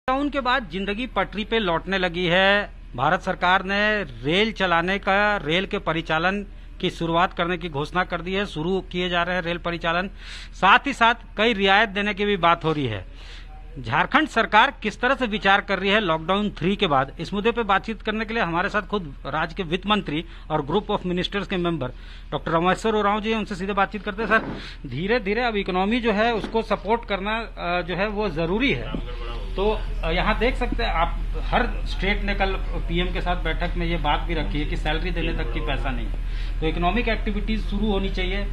Lockdown के बाद जिंदगी पटरी पे लौटने लगी है। भारत सरकार ने रेल के परिचालन की शुरुआत करने की घोषणा कर दी है। शुरू किए जा रहे हैं रेल परिचालन, साथ ही साथ कई रियायत देने की भी बात हो रही है। झारखंड सरकार किस तरह से विचार कर रही है लॉकडाउन 3 के बाद, इस मुद्दे पे बातचीत करने के लिए हमारे साथ खुद राज्य के वित्त मंत्री और ग्रुप ऑफ मिनिस्टर्स के मेंबर डॉक्टर रामेश्वर उरांव जी, उनसे सीधे बातचीत करते हैं। सर, धीरे धीरे अब इकोनॉमी जो है उसको सपोर्ट करना जो है वो जरूरी है। तो यहाँ देख सकते हैं आप, हर स्टेट ने कल पीएम के साथ बैठक में ये बात भी रखी है कि सैलरी देने तक की पैसा नहीं है, तो इकोनॉमिक एक्टिविटीज शुरू होनी चाहिए,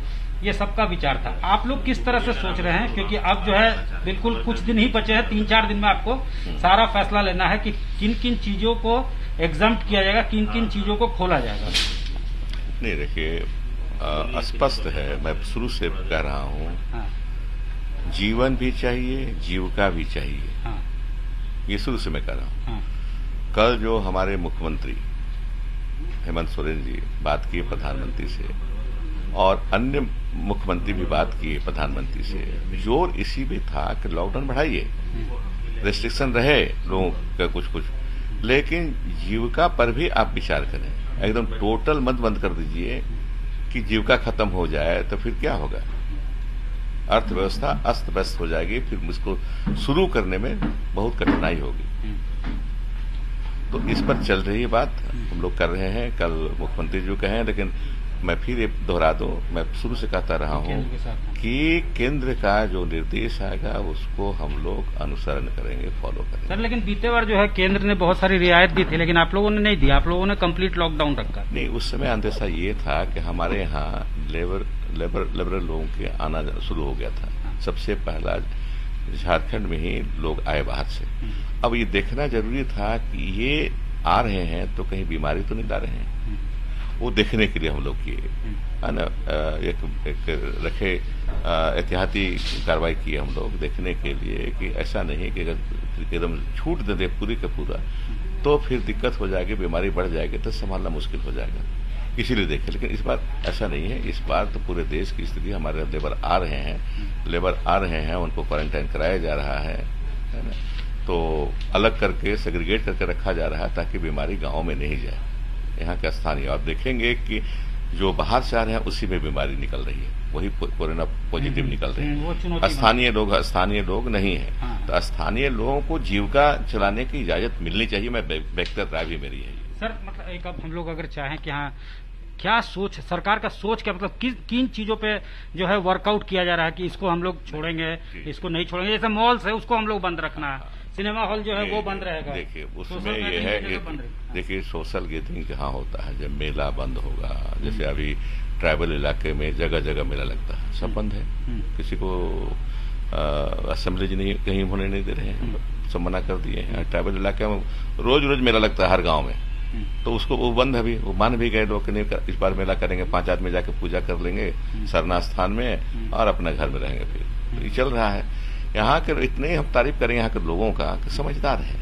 ये सबका विचार था। आप लोग किस तरह से सोच रहे हैं, क्योंकि अब जो है बिल्कुल कुछ दिन ही बचे हैं, 3-4 दिन में आपको सारा फैसला लेना है कि किन किन चीजों को एग्जम्प्ट किया जाएगा, किन किन चीजों को खोला जाएगा। नहीं, देखिए स्पष्ट है, मैं शुरू से कह रहा हूँ, हाँ। जीवन भी चाहिए, जीविका भी चाहिए, हाँ। ये शुरू से मैं कह रहा हूँ। हाँ। कल जो हमारे मुख्यमंत्री हेमंत सोरेन जी बात किए प्रधानमंत्री से, और अन्य मुख्यमंत्री भी बात किए प्रधानमंत्री से, जोर इसी में था कि लॉकडाउन बढ़ाइए, रेस्ट्रिक्शन रहे लोगों का कुछ, लेकिन जीविका पर भी आप विचार करें। एकदम टोटल मत बंद कर दीजिए कि जीविका खत्म हो जाए तो फिर क्या होगा, अर्थव्यवस्था अस्त व्यस्त हो जाएगी, फिर इसको शुरू करने में बहुत कठिनाई होगी। तो इस पर चल रही बात हम लोग कर रहे हैं, कल मुख्यमंत्री जी कहे हैं, लेकिन मैं फिर ये दोहरा दूं, मैं शुरू से कहता रहा हूं कि केंद्र का जो निर्देश आएगा उसको हम लोग अनुसरण करेंगे, फॉलो करेंगे। सर, लेकिन बीते बार जो है केंद्र ने बहुत सारी रियायत दी थी, लेकिन आप लोगों ने नहीं दी, आप लोगों ने कंप्लीट लॉकडाउन रखा। नहीं, उस समय अंदेशा ये था कि हमारे यहाँ लेबर लोगों के आना शुरू हो गया था। सबसे पहला झारखंड में ही लोग आए बाहर से। अब ये देखना जरूरी था कि ये आ रहे हैं तो कहीं बीमारी तो नहीं ला रहे हैं, वो देखने के लिए हम लोग किए, है ना, एक रखे एहतियाती कार्रवाई की हम लोग देखने के लिए कि ऐसा नहीं कि अगर एकदम छूट दे पूरी का पूरा तो फिर दिक्कत हो जाएगी, बीमारी बढ़ जाएगी तो संभालना मुश्किल हो जाएगा, इसीलिए देखे। लेकिन इस बार ऐसा नहीं है, इस बार तो पूरे देश की स्थिति, हमारे लेबर आ रहे हैं, उनको क्वारंटाइन कराया जा रहा है ना, तो अलग करके सेग्रीगेट करके रखा जा रहा है ताकि बीमारी गाँव में नहीं जाए। यहाँ के स्थानीय आप देखेंगे कि जो बाहर से आ रहे हैं उसी में बीमारी निकल रही है, वही कोरोना पॉजिटिव निकल रहे हैं, स्थानीय लोग नहीं है। हाँ। तो स्थानीय लोगों को जीविका चलाने की इजाजत मिलनी चाहिए, मैं व्यक्तिगत राय भी मेरी है। सर, मतलब एक अब हम लोग अगर चाहें कि हाँ, क्या सोच सरकार का सोच क्या, मतलब किन चीजों पे जो है वर्कआउट किया जा रहा है कि इसको हम लोग छोड़ेंगे, इसको नहीं छोड़ेंगे। जैसे मॉल्स है उसको हम लोग बंद रखना है, सिनेमा हॉल जो है वो बंद रहेगा। देखिए उसमें ये है कि देखिए सोशल गैदरिंग कहाँ होता है, जब मेला बंद होगा, जैसे अभी ट्राइबल इलाके में जगह जगह मेला लगता है, सब बंद है, किसी को असेंबली नहीं कहीं होने नहीं दे रहे हैं, सब मना कर दिए हैं। ट्राइबल इलाके में रोज मेला लगता है हर गाँव में, तो उसको वो बंद है, वो मान भी गए लोग कि नहीं इस बार मेला करेंगे, 5 आदमी जाके पूजा कर लेंगे सरना स्थान में और अपने घर में रहेंगे। फिर ये चल रहा है। यहाँ के इतने हम तारीफ करें यहाँ के लोगों का कि समझदार है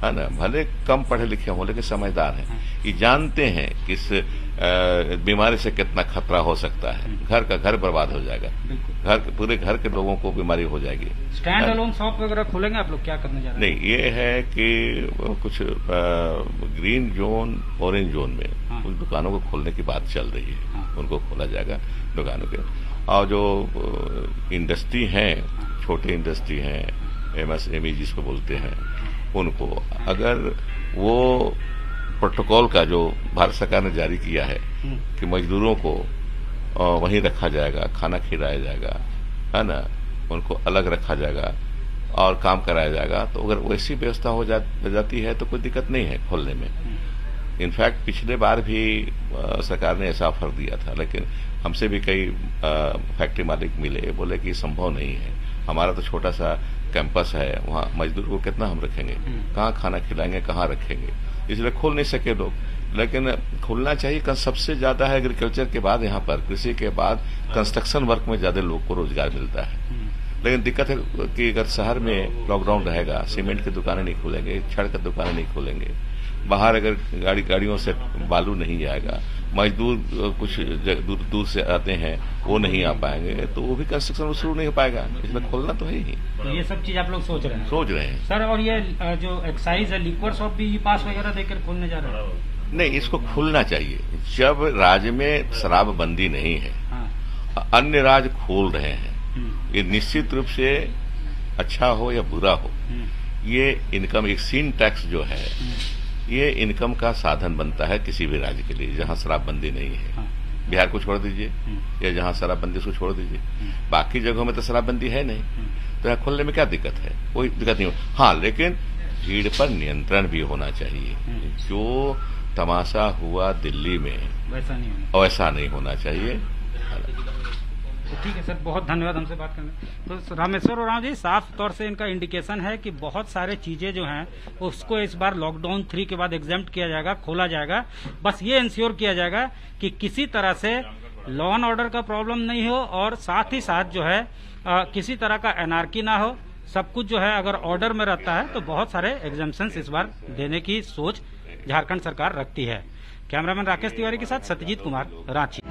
ना, भले कम पढ़े लिखे हों लेकिन समझदार हैं, ये जानते हैं कि इस बीमारी से कितना खतरा हो सकता है, घर बर्बाद हो जाएगा, पूरे घर के लोगों को बीमारी हो जाएगी। स्टैंड अलोन शॉप वगैरह खोलेंगे आप लोग, क्या करने जा रहे हैं? नहीं, ये है कि कुछ ग्रीन जोन, ऑरेंज जोन में कुछ दुकानों को खोलने की बात चल रही है, उनको खोला जाएगा दुकानों के। और जो इंडस्ट्री हैं, छोटे इंडस्ट्री हैं, MSME जिसको बोलते हैं, उनको अगर वो प्रोटोकॉल का जो भारत सरकार ने जारी किया है कि मजदूरों को वहीं रखा जाएगा, खाना खिलाया जाएगा, है ना, उनको अलग रखा जाएगा और काम कराया जाएगा, तो अगर वैसी व्यवस्था हो जाती है तो कोई दिक्कत नहीं है खोलने में। इनफैक्ट पिछले बार भी सरकार ने ऐसा ऑफर दिया था, लेकिन हमसे भी कई फैक्ट्री मालिक मिले, बोले कि संभव नहीं है, हमारा तो छोटा सा कैंपस है, वहाँ मजदूर को कितना हम रखेंगे, कहाँ खाना खिलाएंगे, कहाँ रखेंगे, इसलिए खोल नहीं सके लोग। लेकिन खोलना चाहिए, सबसे ज्यादा है एग्रीकल्चर के बाद, यहाँ पर कृषि के बाद कंस्ट्रक्शन वर्क में ज्यादा लोग को रोजगार मिलता है, लेकिन दिक्कत है कि अगर शहर में लॉकडाउन रहेगा, सीमेंट की दुकानें नहीं खुलेंगे, छड़ की दुकानें नहीं खुलेंगे, बाहर अगर गाड़ियों से बालू नहीं जाएगा, मजदूर कुछ दूर से आते हैं वो नहीं आ पाएंगे, तो वो भी कंस्ट्रक्शन शुरू नहीं हो पाएगा। इसमें खोलना तो है ही। तो ये सब चीज आप लोग सोच रहे हैं सर। और ये जो एक्साइज है, लिक्वर शॉप भी ई पास वगैरह देकर खोलने जा रहे हैं? नहीं, इसको खुलना चाहिए। जब राज्य में शराबबंदी नहीं है, अन्य राज्य खोल रहे हैं, ये निश्चित रूप से अच्छा हो या बुरा हो, ये इनकम, एक सीन टैक्स जो है, ये इनकम का साधन बनता है किसी भी राज्य के लिए जहां शराबबंदी नहीं है। बिहार को छोड़ दीजिए या जहां शराबबंदी उसको छोड़ दीजिए, बाकी जगहों में तो शराबबंदी है नहीं, तो यहाँ खोलने में क्या दिक्कत है? कोई दिक्कत नहीं हो। हाँ, लेकिन भीड़ पर नियंत्रण भी होना चाहिए। जो तमाशा हुआ दिल्ली में वैसा नहीं होना चाहिए। तो ठीक है सर, बहुत धन्यवाद हमसे बात करने। तो रामेश्वर उरांव जी, साफ तौर से इनका इंडिकेशन है कि बहुत सारे चीजें जो हैं उसको इस बार लॉकडाउन 3 के बाद एग्जेम्प्ट किया जाएगा, खोला जाएगा। बस ये इंश्योर किया जाएगा कि किसी तरह से लॉ एंड ऑर्डर का प्रॉब्लम नहीं हो और साथ ही साथ जो है किसी तरह का एनार्की ना हो। सब कुछ जो है अगर ऑर्डर में रहता है तो बहुत सारे एग्जेम्पशंस इस बार देने की सोच झारखंड सरकार रखती है। कैमरामैन राकेश तिवारी के साथ सत्यजीत कुमार, रांची।